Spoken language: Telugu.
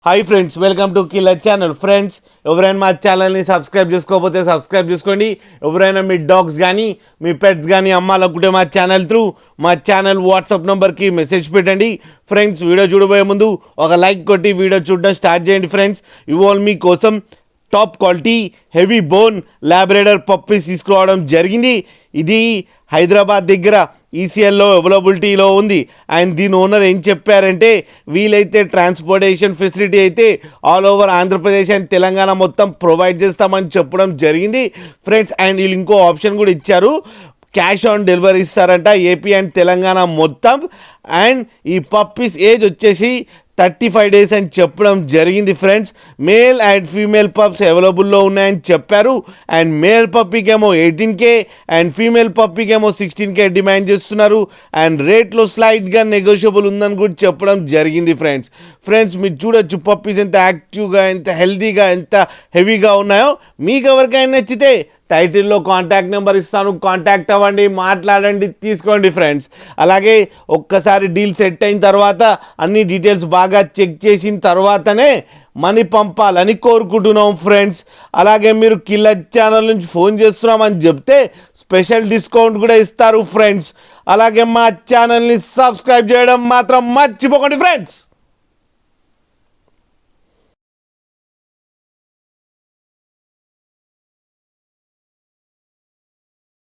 Hi friends, welcome to killer channel. Friends, ఎవరైనా మా ఛానల్ని సబ్స్క్రైబ్ చేసుకోకపోతే సబ్స్క్రైబ్ చేసుకోండి. ఎవరైనా మీ డాగ్స్ కానీ మీ పెట్స్ కానీ అమ్మాలనుకుంటే మా ఛానల్ త్రూ మా ఛానల్ వాట్సాప్ నెంబర్కి మెసేజ్ పెట్టండి. ఫ్రెండ్స్, వీడియో చూడబోయే ముందు ఒక లైక్ కొట్టి వీడియో చూడడం స్టార్ట్ చేయండి. ఫ్రెండ్స్, ఇవాళ మీకోసం top quality heavy bone Labrador puppies తీసుకురావడం జరిగింది. ఇది హైదరాబాద్ దగ్గర ఈసీఎల్లో అవైలబిలిటీలో ఉంది. అండ్ దీని ఓనర్ ఏం చెప్పారంటే, వీలైతే ట్రాన్స్పోర్టేషన్ ఫెసిలిటీ అయితే all over Andhra Pradesh and Telangana మొత్తం ప్రొవైడ్ చేస్తామని చెప్పడం జరిగింది. ఫ్రెండ్స్, అండ్ వీళ్ళు ఇంకో ఆప్షన్ కూడా ఇచ్చారు, క్యాష్ ఆన్ డెలివరీ ఇస్తారంట ఏపీ అండ్ తెలంగాణ మొత్తం. అండ్ ఈ పప్పీస్ ఏజ్ వచ్చేసి 35 days అని చెప్పడం జరిగింది. Friends, male and female pups అవైలబుల్లో ఉన్నాయని చెప్పారు. అండ్ మేల్ పప్పీకేమో 18K అండ్ ఫీమేల్ పప్పీకేమో 16K డిమాండ్ చేస్తున్నారు. అండ్ రేట్లో స్లైట్గా నెగోషియబుల్ ఉందని కూడా చెప్పడం జరిగింది. ఫ్రెండ్స్, మీరు చూడొచ్చు పప్పీస్ ఎంత యాక్టివ్గా, ఎంత హెల్తీగా, ఎంత హెవీగా ఉన్నాయో. మీకు ఎవరికైనా నచ్చితే టైటిల్లో కాంటాక్ట్ నెంబర్ ఇస్తాను, కాంటాక్ట్ అవ్వండి, మాట్లాడండి, తీసుకోండి. ఫ్రెండ్స్, అలాగే ఒక్కసారి డీల్ సెట్ అయిన తర్వాత అన్ని డీటెయిల్స్ బాగా చెక్ చేసిన తర్వాతనే మనీ పంపాలని కోరుకుంటున్నాం. ఫ్రెండ్స్, అలాగే మీరు కిల్లర్ ఛానల్ నుంచి ఫోన్ చేస్తున్నామని చెప్తే స్పెషల్ డిస్కౌంట్ కూడా ఇస్తారు. ఫ్రెండ్స్, అలాగే మా ఛానల్ని సబ్స్క్రైబ్ చేయడం మాత్రం మర్చిపోకండి. ఫ్రెండ్స్.